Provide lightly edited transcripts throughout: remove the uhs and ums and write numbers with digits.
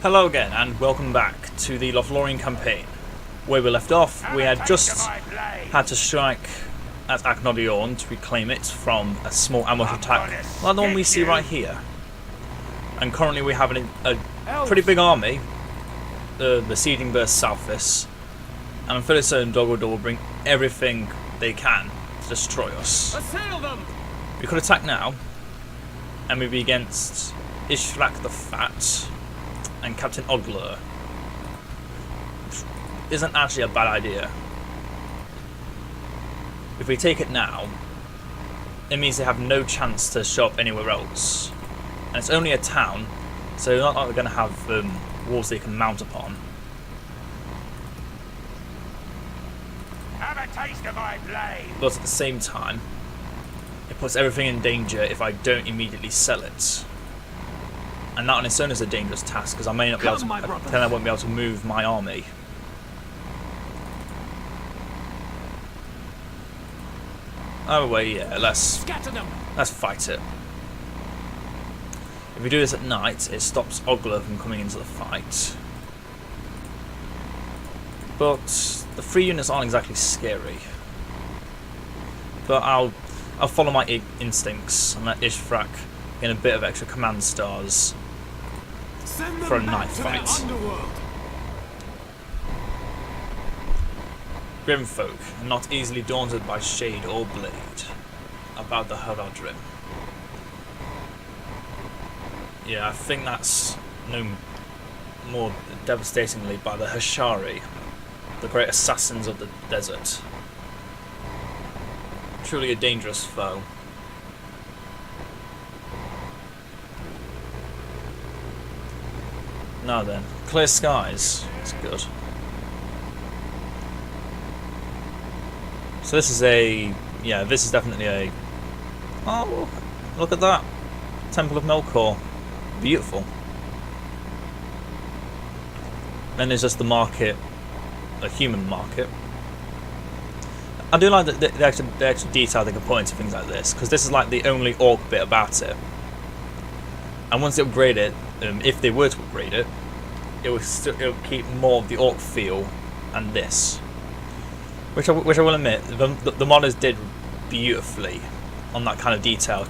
Hello again, and welcome back to the Lorien campaign. Where we left off, we had just had to strike at Lorien to reclaim it from a small ambush attack, like the one we see right here. And currently we have a pretty big army, the sieging burst Southis, and I'm fairly certain Dogwood will bring everything they can to destroy us. We could attack now, and we'd be against Ishrak the Fat and Captain Ogler, which isn't actually a bad idea. If we take it now, it means they have no chance to show up anywhere else. And it's only a town, so they're not going to have walls they can mount upon. Have a taste of my blade. But at the same time, it puts everything in danger if I don't immediately sell it. And that on its own is a dangerous task, because I may not be able to, then I won't be able to move my army. Oh well, yeah, let's fight it. If we do this at night, it stops Ogler from coming into the fight. But the free units aren't exactly scary. But I'll follow my instincts and let Ishrak gain a bit of extra command stars for a night fight. Grim folk are not easily daunted by shade or blade. About the Haradrim. Yeah, I think that's known more devastatingly by the Hashari, the great assassins of the desert. Truly a dangerous foe. Now then, clear skies. That's good. So this is this is definitely a... Oh, look at that. Temple of Melkor. Beautiful. Then there's just the market, a human market. I do like the extra detail they can put into things like this, because this is like the only orc bit about it. And once they upgrade it, if they were to upgrade it, it will keep more of the orc feel and this. Which I will admit, the modders did beautifully on that kind of detail.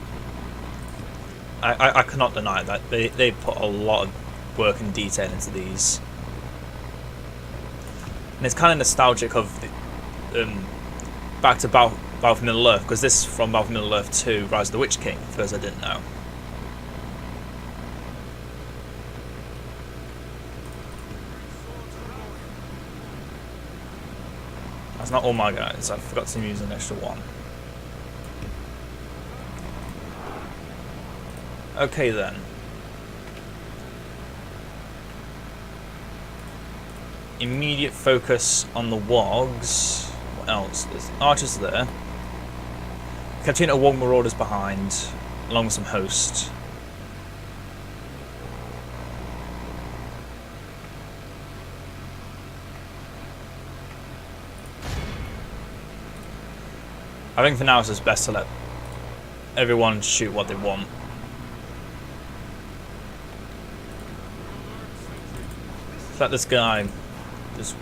I cannot deny that. They put a lot of work and detail into these. And it's kind of nostalgic of back to Battle for Middle-earth, because this is from Battle for Middle-earth 2, Rise of the Witch King, for those I didn't know. That's not all my guys, I forgot to use an extra one. Okay then. Immediate focus on the Wargs. What else? There's archers there. Catching a Warg marauders behind, along with some host. I think for now it's just best to let everyone shoot what they want. Let this guy just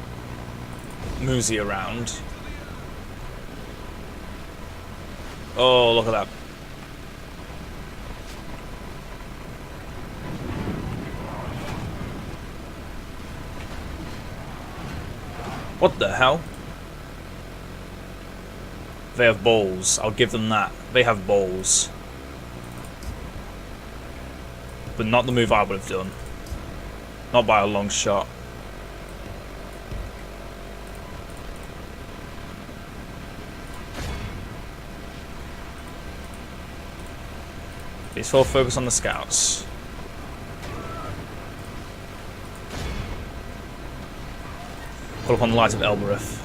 moosey around. Oh, look at that. What the hell? They have balls. I'll give them that. They have balls. But not the move I would have done. Not by a long shot. Please full focus on the scouts. Pull up on the light of Elbereth.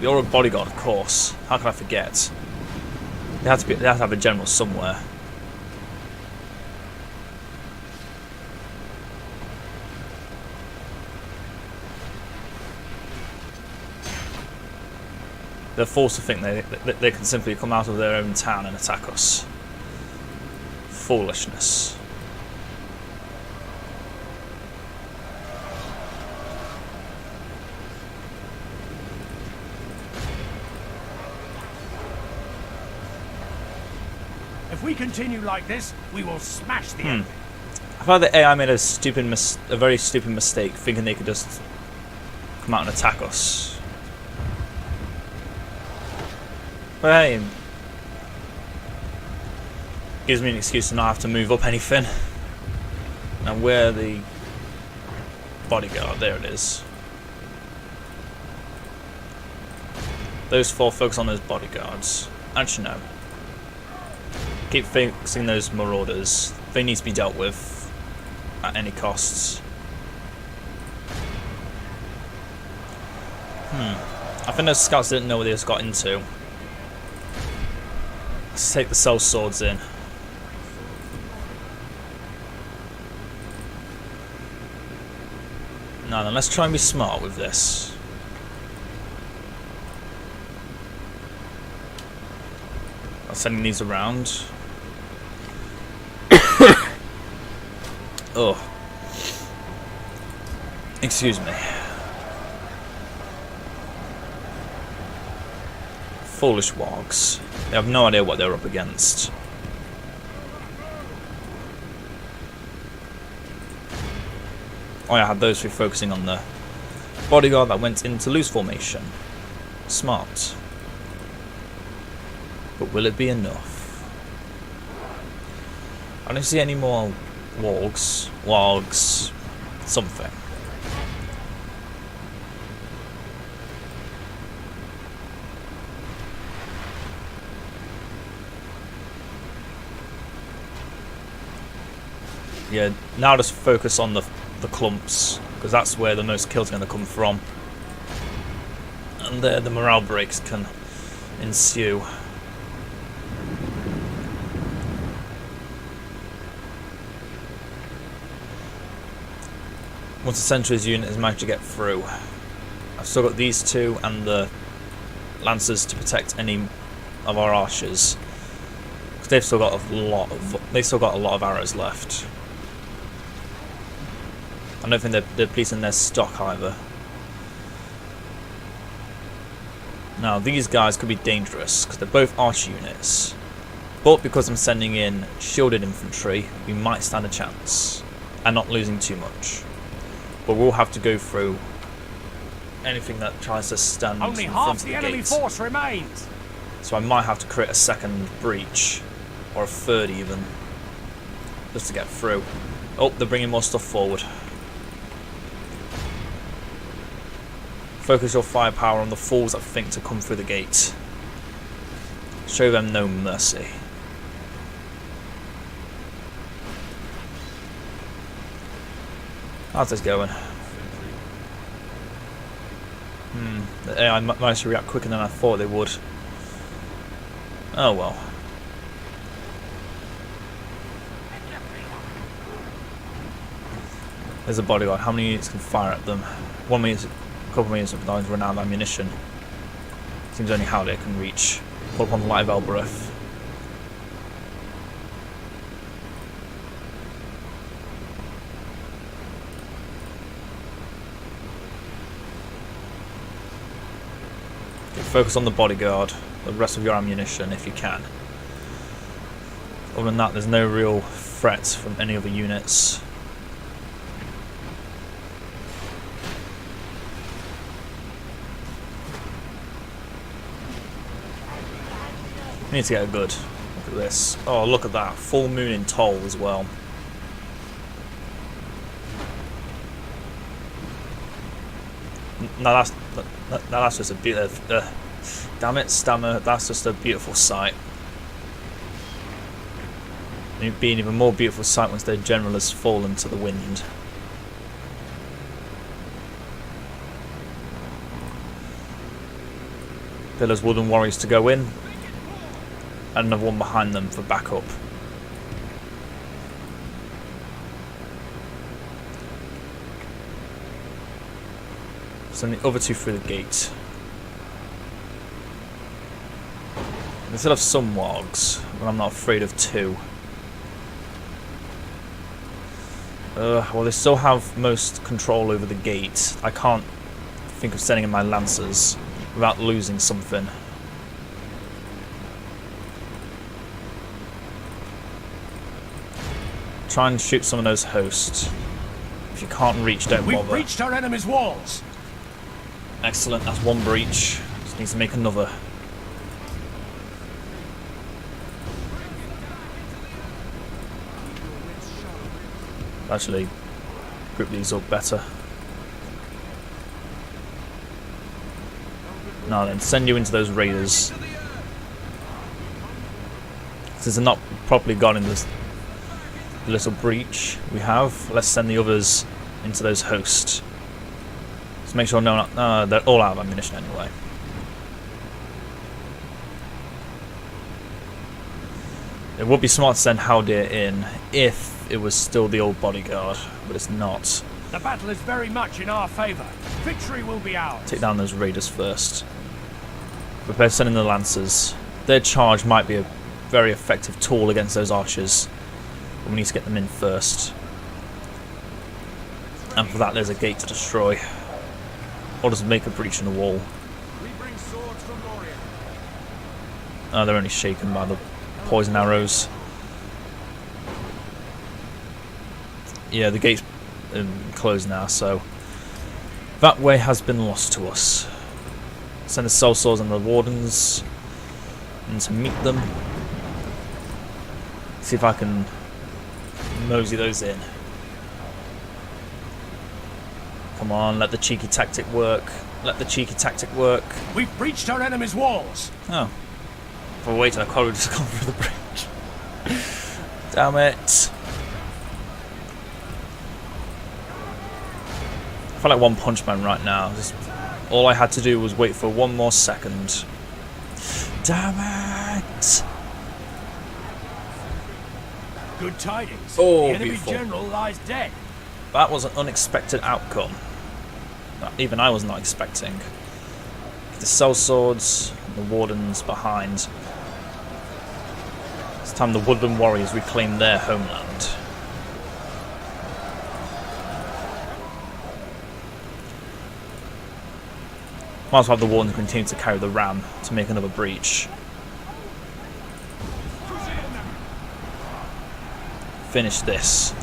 The Auric bodyguard, of course. How can I forget? They have to have a general somewhere. They're forced to think they can simply come out of their own town and attack us. Foolishness. If we continue like this, we will smash the enemy. I thought the AI made a very stupid mistake, thinking they could just come out and attack us. But hey, gives me an excuse to not have to move up anything. Now where the bodyguard? There it is. Those four focus on those bodyguards. Actually no. Keep fixing those marauders. They need to be dealt with at any costs. I think those scouts didn't know what they just got into. Let's take the cell swords in. Now then, let's try and be smart with this. I'm sending these around. Oh. Excuse me. Foolish Wargs. They have no idea what they're up against. Oh, I had those three focusing on the bodyguard that went into loose formation. Smart. But will it be enough? I don't see any more Wargs, something. Yeah, now just focus on the clumps, because that's where the most kills are going to come from. And there the morale breaks can ensue. Once the Sentry's unit has managed to get through, I've still got these two and the Lancers to protect any of our archers. Because they've still got a lot of arrows left. I don't think they're depleting their stock either. Now these guys could be dangerous because they're both archer units. But because I'm sending in shielded infantry, we might stand a chance and not losing too much. But we'll have to go through anything that tries to stand Only in half front of the the enemy gate. force remains. So I might have to create a second breach, or a third even, just to get through. Oh, they're bringing more stuff forward. Focus your firepower on the fools that think to come through the gate. Show them no mercy. How's this going? The AI managed to react quicker than I thought they would. Oh well. There's a bodyguard. How many units can fire at them? 1 minute, a couple of minutes of run out of ammunition. Seems only how they can reach. Pull upon the light of Elbereth. Focus on the bodyguard, the rest of your ammunition if you can. Other than that, there's no real threat from any other units. We need to get a good look at this. Oh, look at that. Full moon in Toll as well. Now that's just a beautiful. Damn it, Stammer! That's just a beautiful sight. It'd be an even more beautiful sight once their general has fallen to the wind. Pillars, wooden warriors to go in, and another one behind them for backup. Send the other two through the gate. I still have some wargs, but I'm not afraid of two. Well, they still have most control over the gate. I can't think of sending in my lancers without losing something. Try and shoot some of those hosts. If you can't reach, don't bother. We've breached our enemy's walls. Excellent, that's one breach. Just need to make another. Actually, grip these up better. Now then, send you into those raiders. Since they're not properly gone in this little breach we have, let's send the others into those hosts. Let's make sure they're all out of ammunition anyway. It would be smart to send Haldir in if it was still the old bodyguard, but it's not. The battle is very much in our favour. Victory will be ours. Take down those raiders first. Prepare sending the lancers. Their charge might be a very effective tool against those archers, but we need to get them in first. And for that there's a gate to destroy. Or just make a breach in the wall. We bring swords from Lorien. They're only shaken by the poison arrows. Yeah, the gate's closed now, so that way has been lost to us. Send the sellswords and the wardens in to meet them. See if I can mosey those in. Come on, let the cheeky tactic work. Let the cheeky tactic work. We've breached our enemy's walls. Oh. If I waited, I could have just gone through the bridge. Damn it. I feel like One Punch Man right now. All I had to do was wait for one more second. Damn it! Good tidings. Oh, the enemy beautiful. general lies dead. That was an unexpected outcome. That even I was not expecting. The sellswords and the wardens behind. It's time the woodland warriors reclaim their homeland. Might as well have the wardens continue to carry the ram to make another breach. Finish this.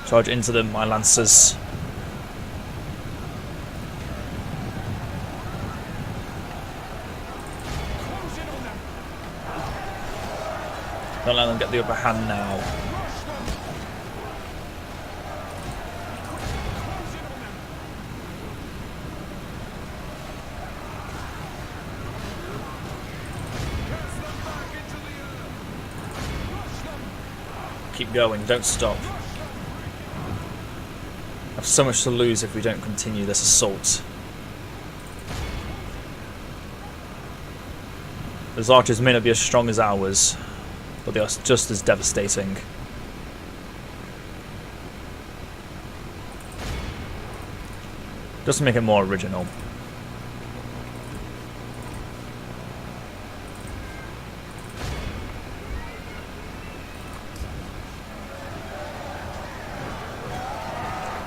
Charge into them, my lancers. Don't let them get the upper hand now. Keep going, don't stop. I have so much to lose if we don't continue this assault. Those archers may not be as strong as ours, but they are just as devastating. Just to make it more original.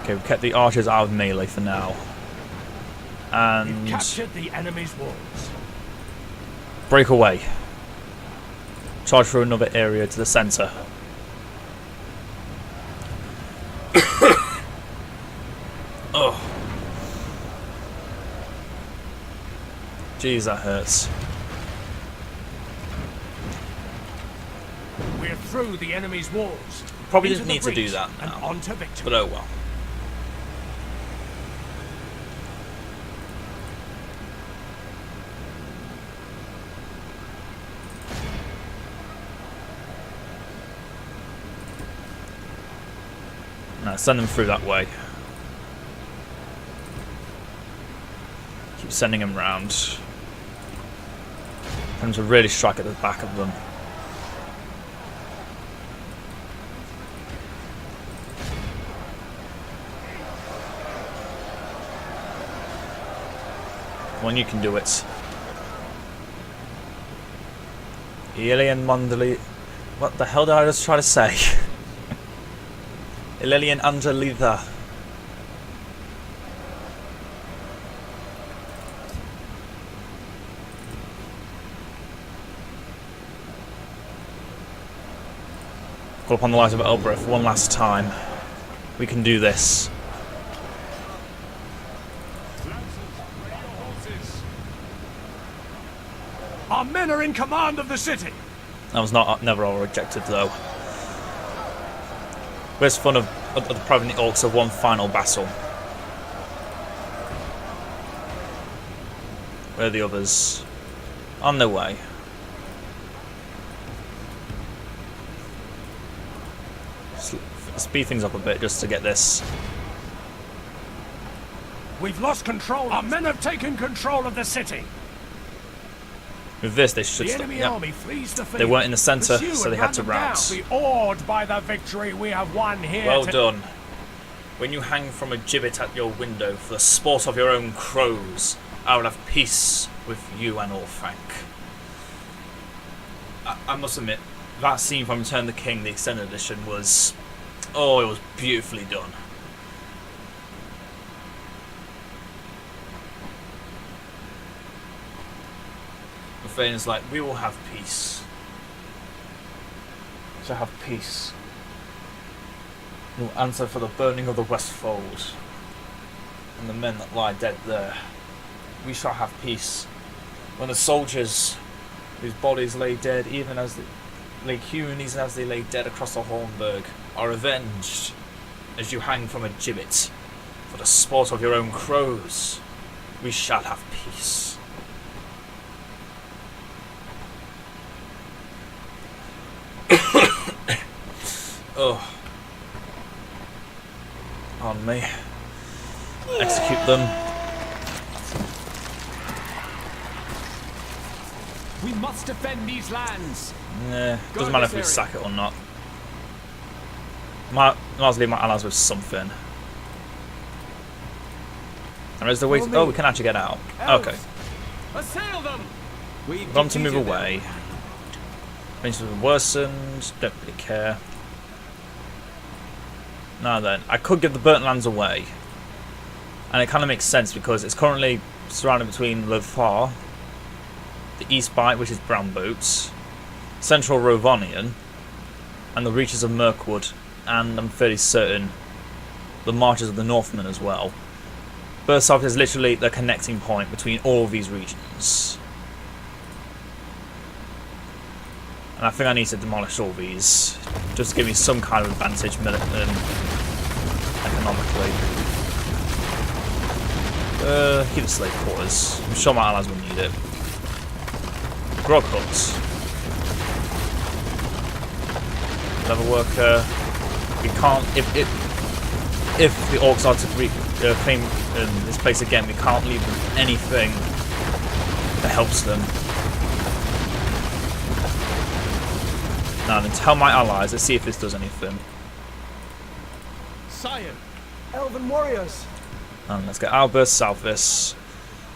Okay, we've kept the archers out of melee for now. And You've captured the enemy's walls. break away. Charge through another area to the centre. Oh. Jeez, that hurts. We're through the enemy's walls. Probably Into didn't the need to do breach that and now. on to victory. But oh well. No, send them through that way. Keep sending them round. Time to really strike at the back of them. Come on, you can do it. Lillian Mondeli. What the hell did I just try to say? Lillian Angelita. Call upon the light of Elbreth one last time. We can do this. Our men are in command of the city. That was never all rejected though. Where's fun of the Provinent Orcs of one final battle? Where are the others? On their way. Speed things up a bit just to get this. We've lost control. Our men have taken control of the city. With this, they should The stop. enemy Yep. army flees the field. They weren't in the centre, Pursue so they and had to run them rout. down. Be awed by the victory we have won here. Well done. When you hang from a gibbet at your window for the sport of your own crows, I will have peace with you and all Frank. I must admit, that scene from Return of the King, the extended edition, was... oh, it was beautifully done. The thing is like, we will have peace. We shall have peace. We will answer for the burning of the Westfold and the men that lie dead there. We shall have peace. When the soldiers whose bodies lay dead, even as they lay hewn, even as they lay dead across the Hornburg, are avenged as you hang from a gibbet for the sport of your own crows, we shall have peace. Oh. On me. Execute them. We must defend these lands. Nah, doesn't matter if we sack it or not. Might as well leave my allies with something. And is the way? Oh, we can actually get out. Okay. Assail them. We've got to move away. Things have worsened. Don't really care. Now then, I could give the burnt lands away, and it kind of makes sense because it's currently surrounded between Lothar, the East Bight, which is Brown Boots, Central Rovonion, and the reaches of Mirkwood, and I'm fairly certain the marches of the Northmen as well. Bursark is literally the connecting point between all of these regions. And I think I need to demolish all these, just to give me some kind of advantage economically. Keep the slave quarters. I'm sure my allies will need it. Grog huts. Leather worker. We can't. If the orcs are to claim this place again, we can't leave them anything that helps them. Now then, tell my allies. Let's see if this does anything. Sire, Elven warriors. And let's get Albus, Salvis,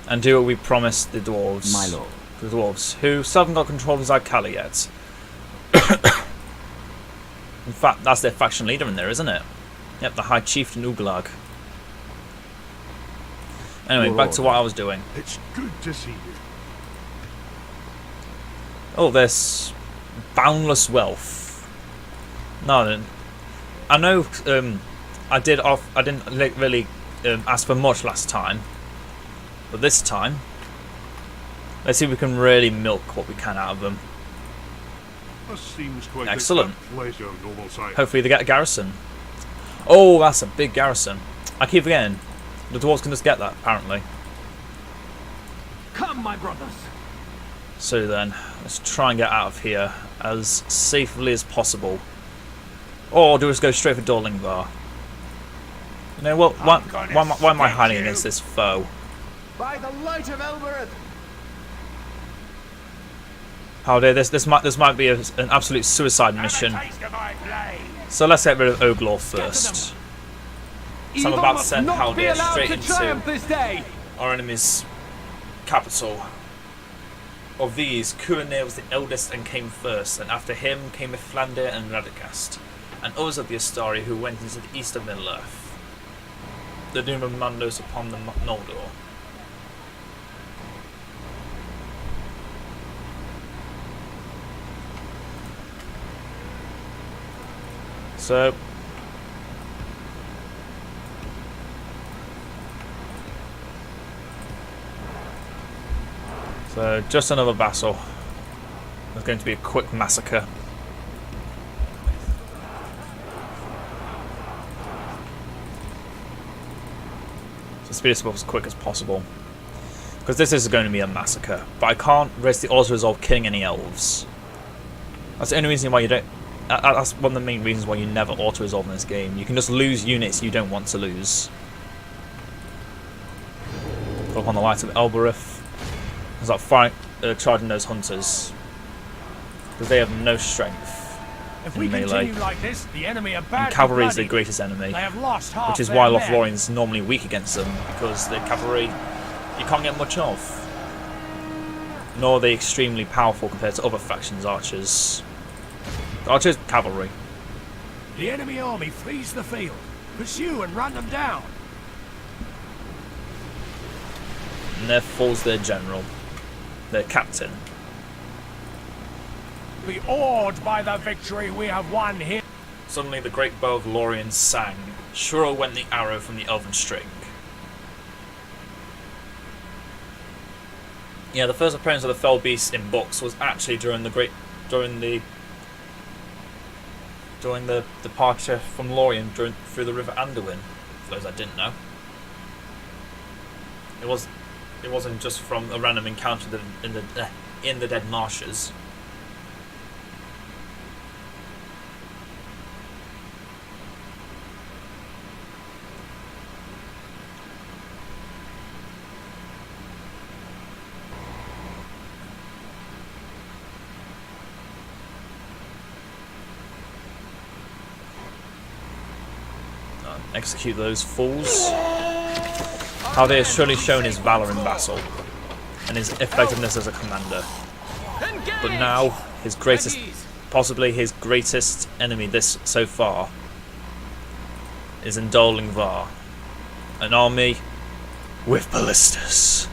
and do what we promised the dwarves. My lord. The dwarves, who still haven't got control of Zagkala yet. In fact, that's their faction leader in there, isn't it? Yep, the High Chieftain Uglag. Anyway, back to what I was doing. It's good to see you. Oh, there's boundless wealth. No, then. I know I didn't really ask for much last time, but this time, let's see if we can really milk what we can out of them. This seems quite Excellent. a pleasure, noble sire. Hopefully they get a garrison. Oh, that's a big garrison. I keep forgetting. The dwarves can just get that, apparently. come, my brothers. So then, let's try and get out of here as safely as possible. Or do we just go straight for Dorlingvar? You know what? Why am I hiding against this foe? By the light of Elbereth. How dare this might be an absolute suicide mission. So let's get rid of Oglaw first. So I'm about to send Haldir straight into this day. our enemy's capital. Of these, Curanir was the eldest and came first, and after him came Mithrandir and Radagast, and others of the Astari who went into the east of Middle-earth. The doom of Mandos upon the Noldor. So just another vassal. There's going to be a quick massacre. So speed this up as quick as possible. Because this is going to be a massacre. But I can't risk the auto-resolve killing any elves. That's the only reason why you don't... That's one of the main reasons why you never auto-resolve in this game. You can just lose units you don't want to lose. Put up on the light of Elbereth. There's that fight charging those hunters. Because they have no strength If in we melee. continue like this, the enemy are bad. And cavalry is the greatest enemy. They have lost half Which is their why men. Lothlorien's normally weak against them. Because the cavalry, you can't get much of. Nor are they extremely powerful compared to other factions' archers. Archers, cavalry. The enemy army flees the field. Pursue and run them down. And there falls their general. Their captain. Be awed by the victory we have won here. Suddenly the great bow of Lorien sang. Sure went the arrow from the elven string. Yeah, the first appearance of the fell beast in books was actually during the departure from Lorien through the River Anduin. For those that didn't know, it wasn't just from a random encounter in the Dead Marshes. Execute those fools. Haldir has surely shown his valour in battle and his effectiveness as a commander. But now, possibly his greatest enemy so far, is in Dolingvar, an army with ballistas.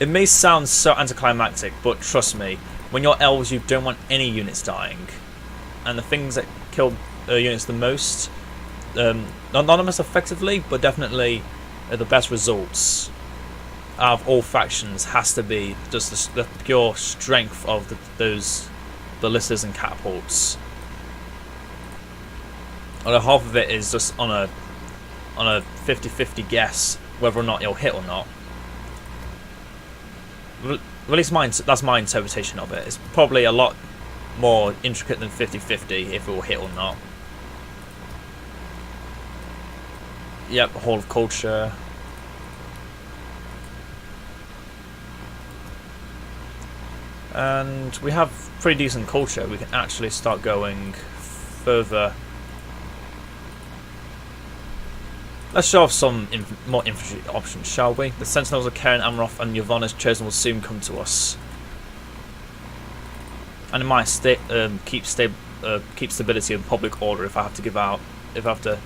It may sound so anticlimactic, but trust me, when you're elves you don't want any units dying. And the things that kill units the most, not the most effectively, but definitely the best results out of all factions, has to be just the pure strength of those ballistas and catapults. And half of it is just on a 50-50 guess whether or not it'll hit or not. Well, at least that's my interpretation of it. It's probably a lot more intricate than 50-50 if it will hit or not. Yep, Hall of Culture. And we have pretty decent culture. We can actually start going further. Let's show off some more infantry options, shall we? The Sentinels of Karen, Amaroth and Yvonne's chosen will soon come to us. And it might keep stability and public order if I have to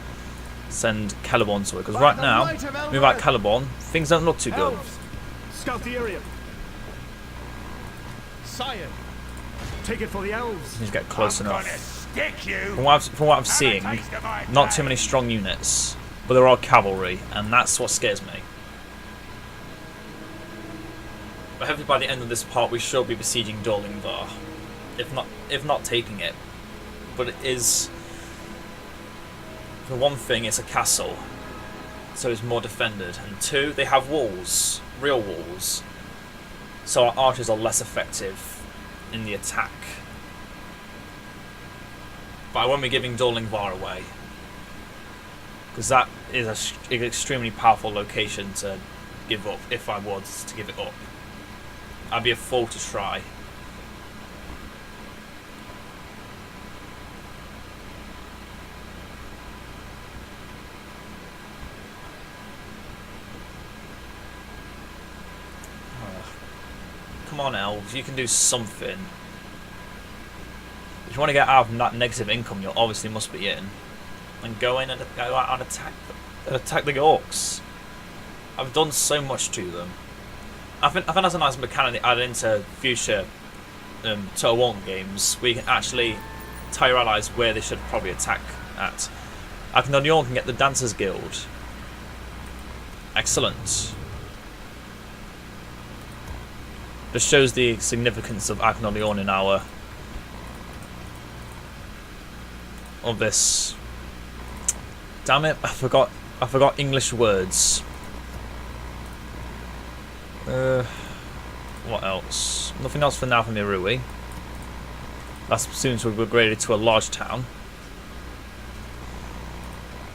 send Celeborn to it, because right now, without Celeborn, things don't look too good. Elves, scout the area. Sire, take it for the elves. Need to get close I'm enough. gonna stick you. From what I'm seeing, not too many strong units, but there are cavalry, and that's what scares me. But hopefully by the end of this part, we should be besieging Dolingvar, if not taking it. But it is. For one thing, it's a castle, so it's more defended. And two, they have walls, real walls, so our archers are less effective in the attack. But I won't be giving Dolingvar away, because that is an extremely powerful location to give up. If I was to give it up, I'd be a fool to try. come on, elves, you can do something. If you want to get out of that negative income, you obviously must be in. And go in and go out and attack the orcs. I've done so much to them. I think that's a nice mechanic added into future Total War games, where you can actually tell your allies where they should probably attack at. Lorien can get the Dancers Guild. Excellent. This shows the significance of Lorien in our of this. Damn it! I forgot English words. What else? Nothing else for now from Irui. That's soon to be upgraded to a large town.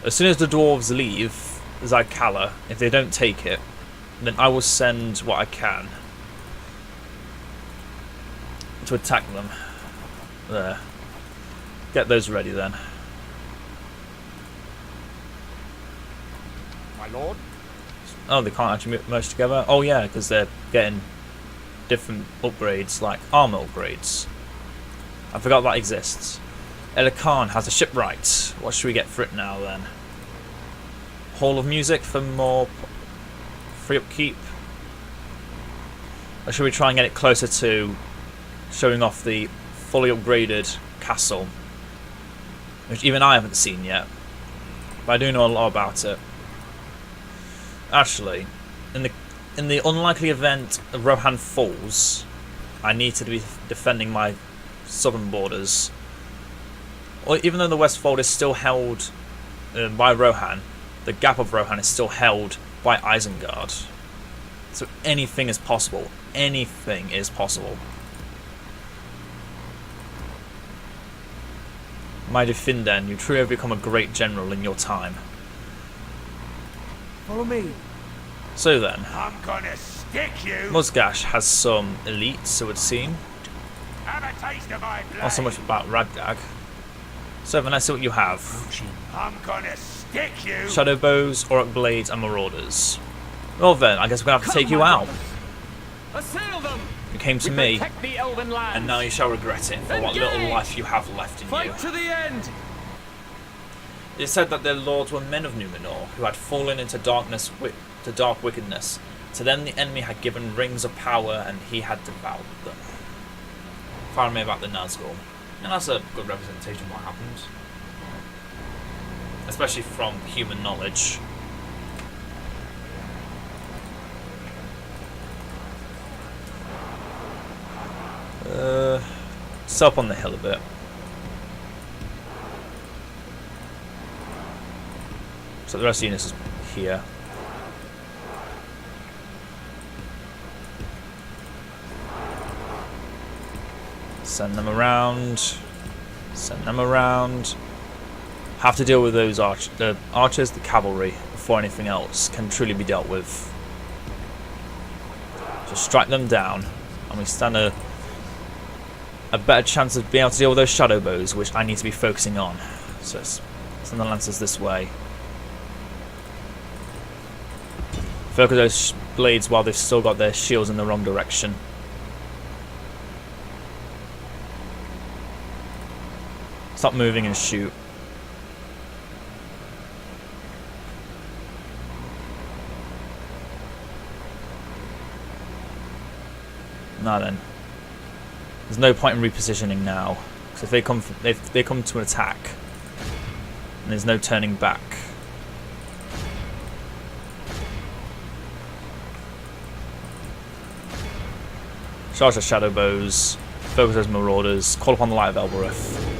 As soon as the dwarves leave Zagkala, if they don't take it, then I will send what I can to attack them. There. Get those ready then. My lord? Oh, they can't actually merge together? Oh yeah, because they're getting different upgrades, like armor upgrades. I forgot that exists. Elikan has a shipwright. What should we get for it now then? Hall of Music for more free upkeep? Or should we try and get it closer to showing off the fully upgraded castle? Which even I haven't seen yet. But I do know a lot about it. Actually, in the unlikely event of Rohan falls, I need to be defending my southern borders. Or even though the Westfold is still held by Rohan, the Gap of Rohan is still held by Isengard. So anything is possible. Anything is possible. My Finden, you truly have become a great general in your time. Follow me. So then, I'm gonna stick you. Musgash has some elites, it would seem. Have a taste of my blade. Not so much about Radgag. So then, let's see what you have. I'm gonna stick you. Shadow bows, Orc blades, and marauders. Well then, I guess we're gonna have to take you out. Assail them! You came to We me, protect the elven lands. and now you shall regret it for what little life you have left in you. Fight to the end! It is said that their lords were men of Numenor, who had fallen into darkness, to dark wickedness. To them the enemy had given rings of power, and he had devoured them. Far me about the Nazgul. And that's a good representation of what happened. Especially from human knowledge. It's up on the hill a bit. So the rest of the units is here. Send them around. Send them around. Have to deal with those the archers, the cavalry, before anything else can truly be dealt with. Just strike them down, and we stand a better chance of being able to deal with those shadow bows, which I need to be focusing on. So let's send the lancers this way. Focus those blades while they've still got their shields in the wrong direction. Stop moving and shoot. Now then, there's no point in repositioning now, because if they come to attack, and there's no turning back. Charge the shadow bows, focus those marauders, call upon the light of Elbereth.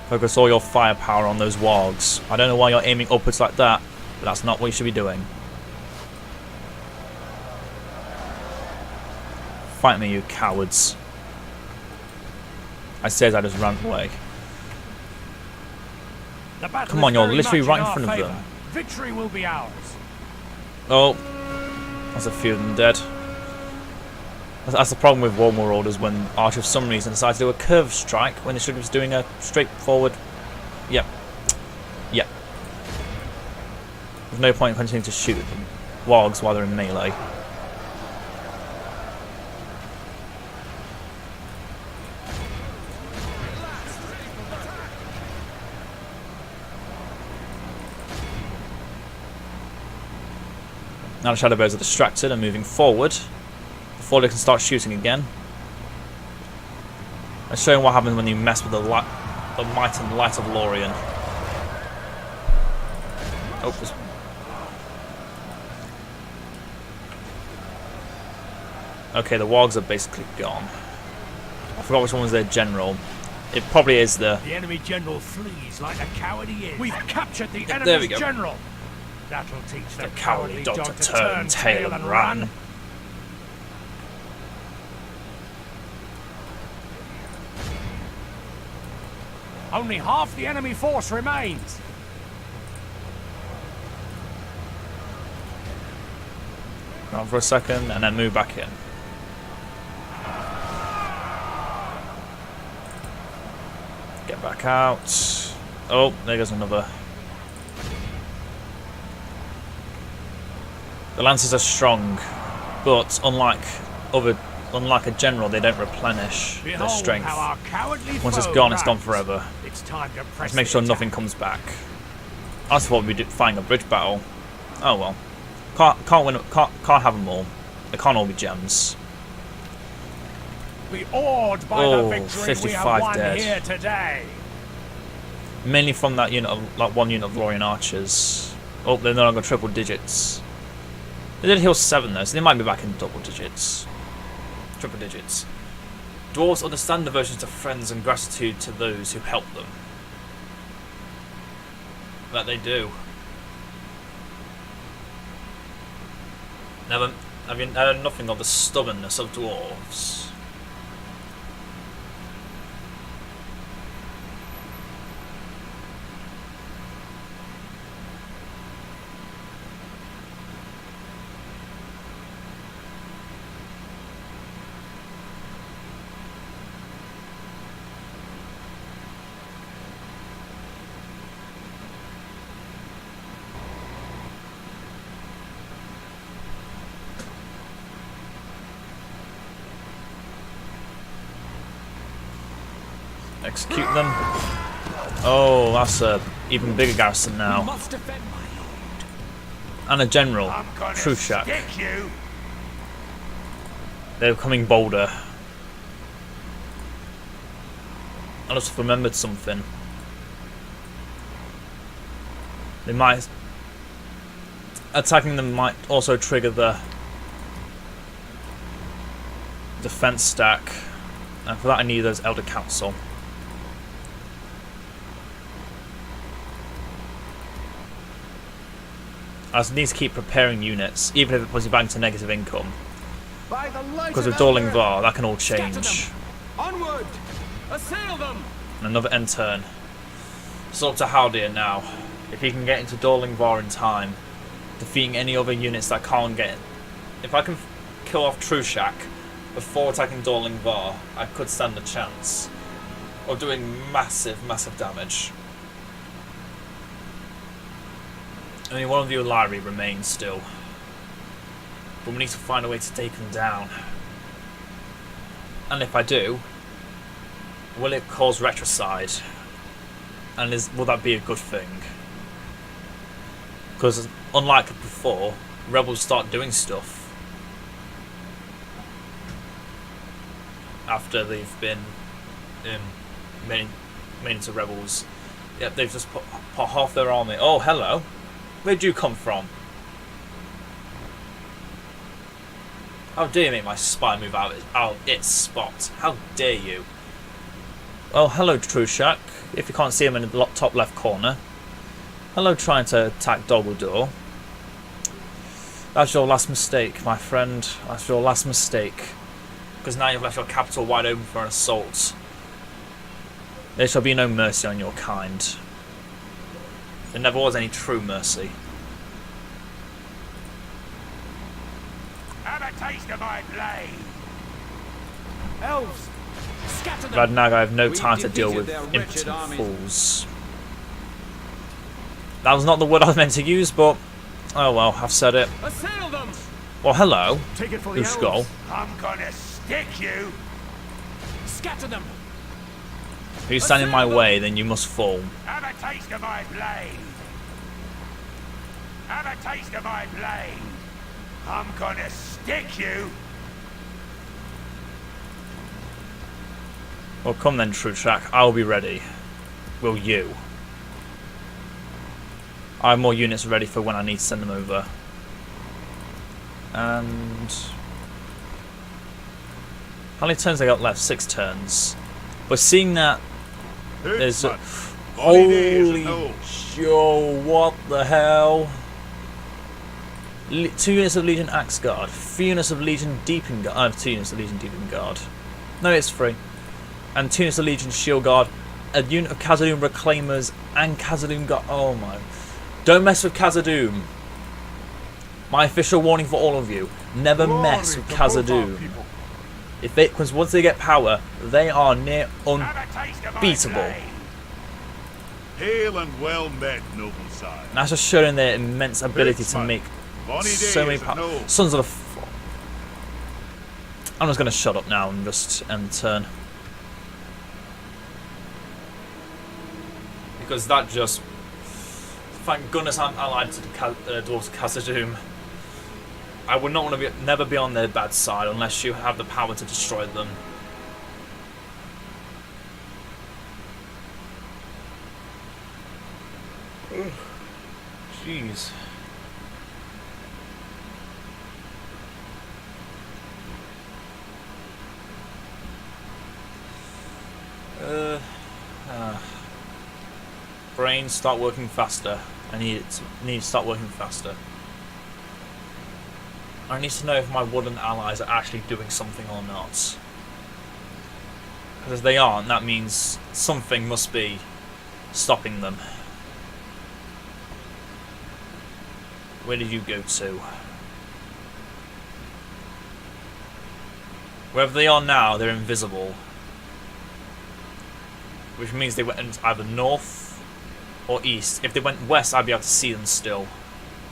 Focus all your firepower on those wargs. I don't know why you're aiming upwards like that, but that's not what you should be doing. Fight me, you cowards. I said I just ran away. Come on, you're literally right in front of them. Victory will be ours. Oh, there's a few of them dead. That's the problem with War Marauders when Archer for some reason decides to do a curved strike when they should be doing a straightforward. Yep. Yep. There's no point in continuing to shoot them. Wargs while they're in melee. Now the Shadowbears are distracted and moving forward before they can start shooting again. And showing what happens when you mess with the might and light of Lorien. Oh, okay, the Wargs are basically gone. I forgot which one was their general. It probably is The enemy general flees like the coward he is. We've captured the there we enemy's go. general. That'll teach the cowardly dog to turn tail and run. Only half the enemy force remains. Run for a second and then move back in. Get back out. Oh, there goes another. The Lancers are strong, but unlike a general, they don't replenish their strength. Once it's gone forever. It's time to press Let's make sure nothing comes back. I thought we'd be fighting a bridge battle. Oh well. Can't win. Can't have them all. They can't all be gems. Be awed by the victory we have won dead. Here today. Mainly from that unit of, like one unit of Lorien archers. Oh, they're no longer triple digits. They did heal 7 though, so they might be back in double digits. Triple digits. Dwarves understand devotion to friends and gratitude to those who help them. That they do. Have you heard nothing of the stubbornness of dwarves? Execute them. Oh, that's a even bigger garrison now. And a general, Trushak. They're becoming bolder. I just remembered something. They might attacking them might also trigger the defense stack, and for that I need those Elder Council. I just need to keep preparing units, even if it puts you back into negative income. Because with Dorling Var, that can all change. Onward! Assail them! And another end turn. It's up to Haldir now. If he can get into Dorling Var in time, defeating any other units that can't get in. If I can kill off Trushak before attacking Dorling Var, I could stand a chance of doing massive, massive damage. I mean, one of the Ulari remains still. But we need to find a way to take them down. And if I do, will it cause retrocide? And will that be a good thing? Because unlike before, rebels start doing stuff after they've been made into rebels. Yep, they've just put half their army. Oh, hello. Where'd you come from? How dare you make my spy move out its spot? How dare you? Well, hello, Trushak. If you can't see him in the top left corner. Hello, trying to attack Doggledore. That's your last mistake, my friend. That's your last mistake. Because now you've left your capital wide open for an assault. There shall be no mercy on your kind. There never was any true mercy. Have a taste of my blade. Elves! Scatter them! Radnag, I have no We time to deal with defeated their wretched impotent armies. fools. That was not the word I was meant to use, but oh well, I've said it. Assail them! Well, hello, Take it for the Ushkol. elves. I'm gonna stick you! Scatter them! If you stand in my way, then you must fall. Have a taste of my blade! Have a taste of my blade! I'm gonna stick you! Well, come then, True Track. I'll be ready. Will you? I have more units ready for when I need to send them over. And how many turns I got left? 6 turns. But seeing that there's a, holy Joe, what the hell? 2 units of Legion Axe Guard, 3 units of Legion Deeping Guard. 2 units of Legion Deeping Guard. No, it's 3. And 2 units of Legion Shield Guard, a unit of Khazad-dûm Reclaimers, and Khazad-dûm Guard. Oh my! Don't mess with Khazad-dûm. My official warning for all of you: never mess with Khazad-dûm. If they, because once they get power, they are near unbeatable. Hail and well met, noble sire. And that's just showing their immense ability to make so many power. Sons of the. I'm just going to shut up now and just end the turn. Because that just. Thank goodness I'm allied to the dwarves of Khazad-dûm. I would not want to never be on their bad side unless you have the power to destroy them. Jeez. Brain, start working faster. I need to start working faster. I need to know if my wooden allies are actually doing something or not. Because if they aren't, that means something must be stopping them. Where did you go to? Wherever they are now, they're invisible. Which means they went either north or east. If they went west, I'd be able to see them still.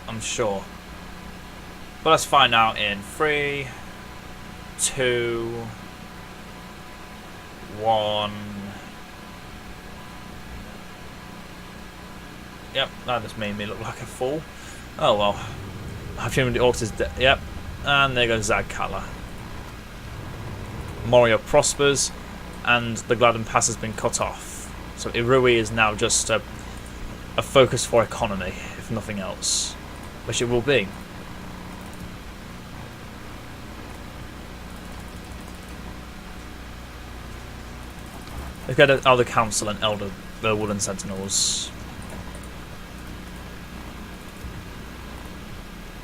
I'm sure. But let's find out in 3, 2, 1. Yep, that just made me look like a fool. Oh well. I've shown the orcs is dead. Yep. And there goes Zagkala. Moria prospers, and the Gladden Pass has been cut off. So Irui is now just a focus for economy, if nothing else. Which it will be. Let's get the Elder Council and Elder Wooden Sentinels.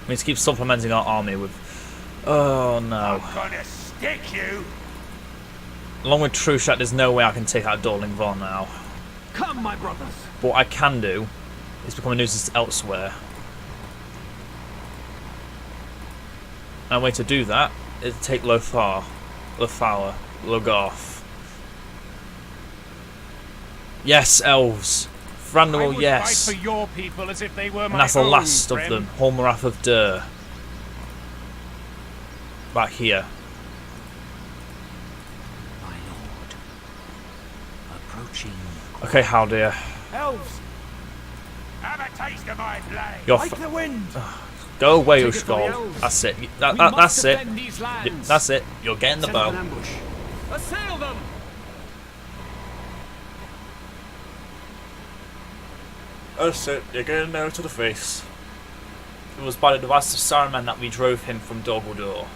We need to keep supplementing our army with. Oh no. I'm gonna stick you! Along with Trushat, there's no way I can take out Dorling Von now. Come, my brothers! But what I can do is become a nuisance elsewhere. And a way to do that is to take Lothar, Logarth. Yes, elves. Thranduil, yes. Fight for your people as if they were And my that's the own, last of friend. them. Hormarath of Dur. Back here. My lord. Approaching. Okay, Haldir. Elves! Have a taste of my blade! You're Like the wind! Go away, Take it for the Ushkol. elves. That's it. We That's must it. defend these lands. That's it. You're getting the Set up an bow. ambush. Assail them! That's it. You're getting there to the face. It was by the device of Saruman that we drove him from Dol Guldur.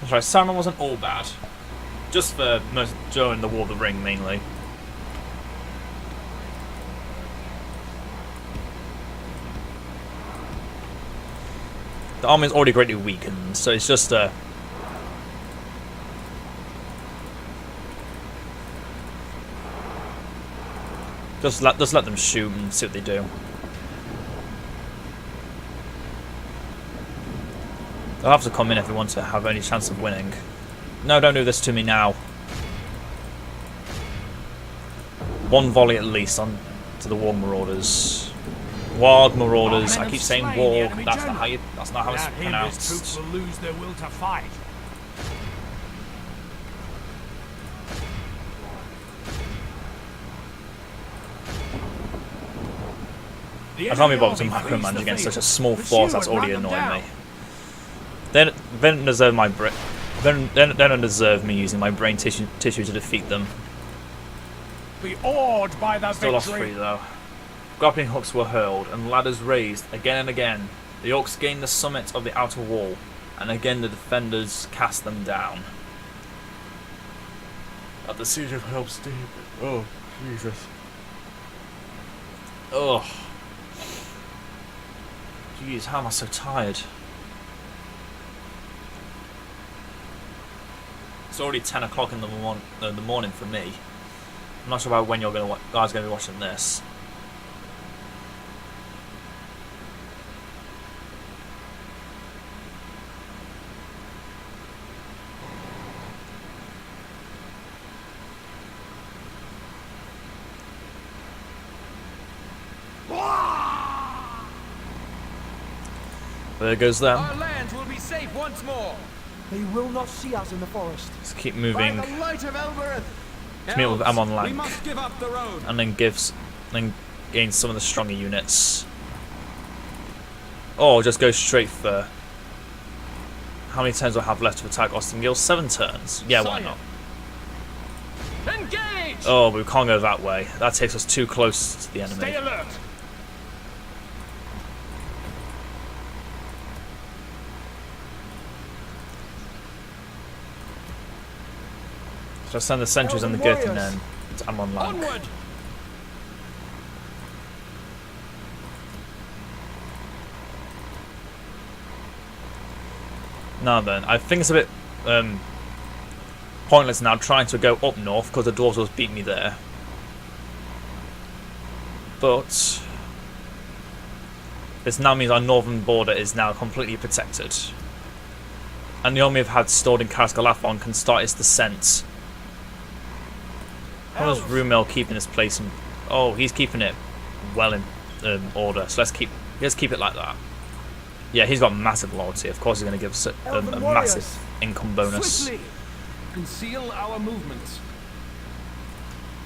That's right. Saruman wasn't all bad. Just for during the War of the Ring, mainly. The army is already greatly weakened, so it's just a. Just let them shoot and see what they do. They'll have to come in if they want to have any chance of winning. No, don't do this to me now. One volley at least on to the Warg Marauders. Warg Marauders. I keep saying Warg. That's not how you. That's not how it's Without him, his troops pronounced. will lose their will to fight. I can't be bothered to micromanage against such a small force that's already annoying me. They don't deserve my brain. They don't deserve me using my brain tissue to defeat them. Be awed by the Still lost victory. 3 though. Grappling hooks were hurled and ladders raised again and again. The orcs gained the summit of the outer wall, and again the defenders cast them down. At the siege of Helm's Deep. Oh, Jesus. Oh. Jeez, how am I so tired? It's already 10 o'clock in the morning for me. I'm not sure about when guys are going to be watching this. There goes them. Our lands will be safe once more. They will not see us in the forest. Let's keep By moving the light of Elbereth. to meet with Elves, Amon we Lank, must give up the road. and then gain some of the stronger units. Or just go straight for. How many turns do I have left to attack Ostingil? 7 turns. Yeah, why not? Engage! Oh, but we can't go that way. That takes us too close to the enemy. Stay alert. So I send the sentries and the Girth and then to Amon Lank. Onward! Now then, I think it's a bit pointless now trying to go up north because the dwarves will beat me there. But this now means our northern border is now completely protected. And the army we've had stored in Karas-Galathon can start its descent. How is Rumel keeping this place in... Oh, he's keeping it well in order. So let's keep it like that. Yeah, he's got massive loyalty. Of course he's going to give us a massive income bonus. Swiftly! Conceal our movements.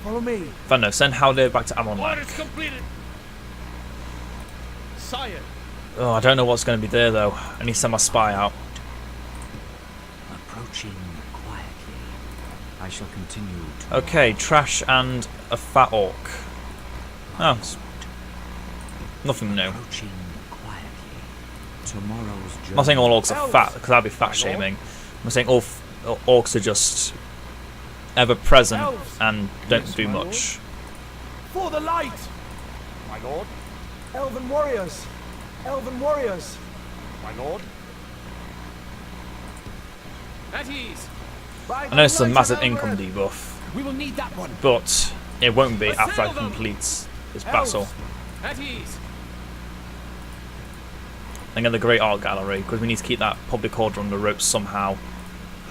Follow me. Fano, send Haldir back to Amon Orders Lank. completed. Sire, Oh, I don't know what's going to be there though. I need to send my spy out. Approaching quietly. I shall continue to Okay, trash and a fat orc. Oh, it's nothing new. approaching quietly. Tomorrow's journey. I'm not saying all orcs are fat, because that'd be fat shaming. I'm saying all orcs are just ever present and don't do much. For the light! My lord. Elven warriors! Elven warriors! My lord. at ease. I know it's a massive income debuff, We will need that one. but it won't be after I Assail them! complete this battle. At ease. And get the Great Art Gallery, because we need to keep that public order on the ropes somehow.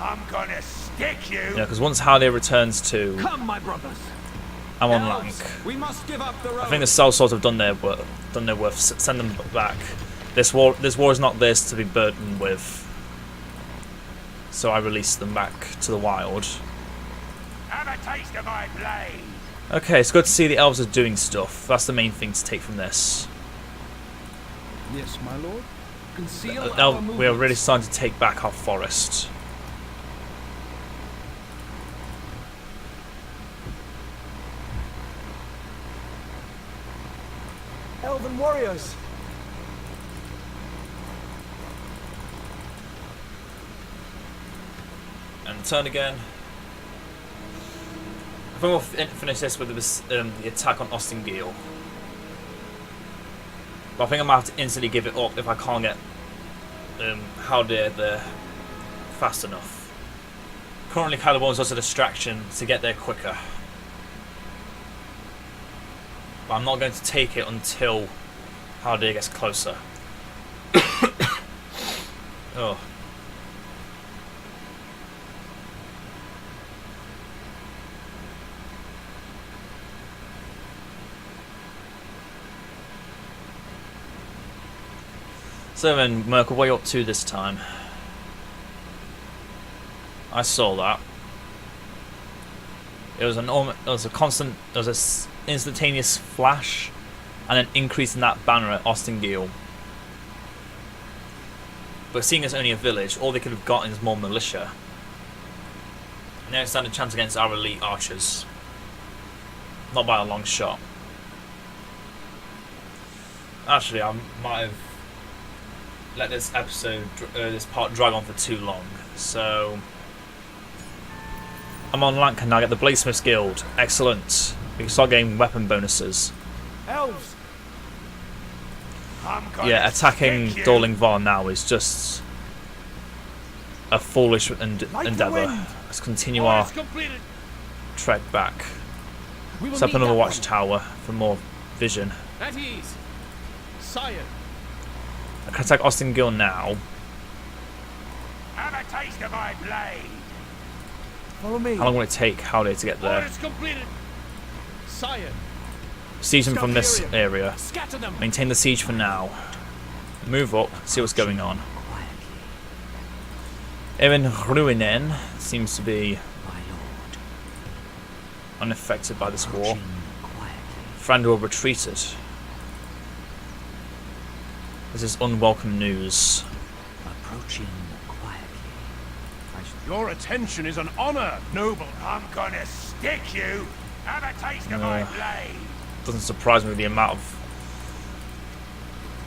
I'm gonna stick you. Yeah, because once Haldir returns to Come, my brothers. Amon Elves, Lank, we must give up the road. I think the Cell sort of done their worth. Send them back. This war is not theirs to be burdened with. So I release them back to the wild. Have a taste of my blade. Okay, it's good to see the elves are doing stuff. That's the main thing to take from this. Yes, my lord. Conceal Now our we are really movements. starting to take back our forest. Elven warriors! And turn again. I think we'll finish this with the attack on Ostingil. But I think I might have to instantly give it up if I can't get Haldir there fast enough. Currently Caliborn's just a distraction to get there quicker. But I'm not going to take it until Haldir gets closer. Oh. So then, Merkel, what are you up to this time? I saw that. It was a instantaneous flash and an increase in that banner at Ostengil. But seeing it's only a village, all they could have gotten is more militia. And they don't stand a chance against our elite archers. Not by a long shot. Actually, I might have let this this part drag on for too long. So I'm on rank and now I get the Bladesmith's Guild. Excellent. We can start getting weapon bonuses. Elves! Yeah, attacking Dorling Var now is just a foolish endeavour. Let's continue our trek back. Set up another watchtower for more vision. At ease. Sire. I can attack Ostengil now. Have a taste of my blade. Follow me. How long will it take Howday to get there? Orders completed. Sire. Siege them from this area. Scatter them. Maintain the siege for now. Move up, see what's going on. Even Ruinen seems to be unaffected by this war. Frandor retreated. This is unwelcome news. Approaching quietly. Your attention is an honor, noble. I'm gonna stick you. Have a taste of my blade. Doesn't surprise me with the amount of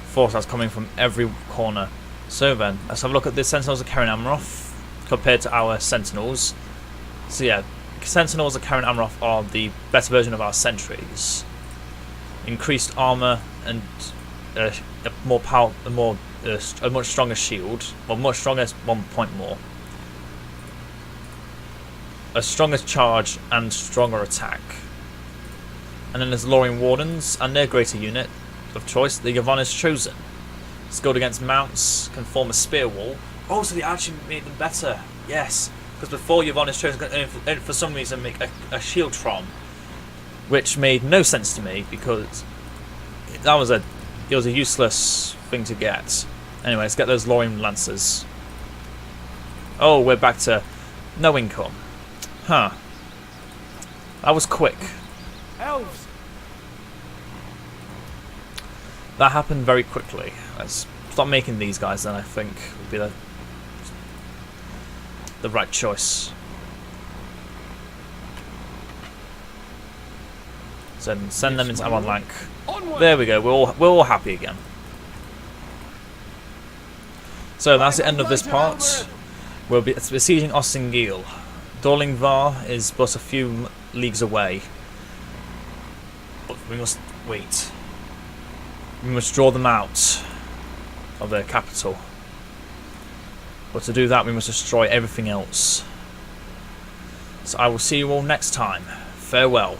force that's coming from every corner. So then, let's have a look at the Sentinels of Karen Amroth compared to our Sentinels. So yeah, Sentinels of Karen Amroth are the better version of our sentries. Increased armor and a much stronger shield, well, much stronger 1 point more. A stronger charge and stronger attack. And then there's Lorien Wardens and their greater unit of choice, the Yvonne's Chosen. Skilled against mounts, can form a spear wall. Oh, so they actually made them better. Yes, because before Yvonne's Chosen could for some reason make a shield trom, which made no sense to me because it was a useless thing to get. Anyway, let's get those Lorien Lancers. Oh, we're back to no income. Huh. That was quick. Elves! That happened very quickly. Let's stop making these guys then, I think would be the right choice. So send them into Amonlank. There we go, we're all happy again. So that's the end of this part. We'll be besieging Ostengil. Dorling Var is but a few leagues away. But we must wait. We must draw them out of their capital. But to do that we must destroy everything else. So I will see you all next time. Farewell.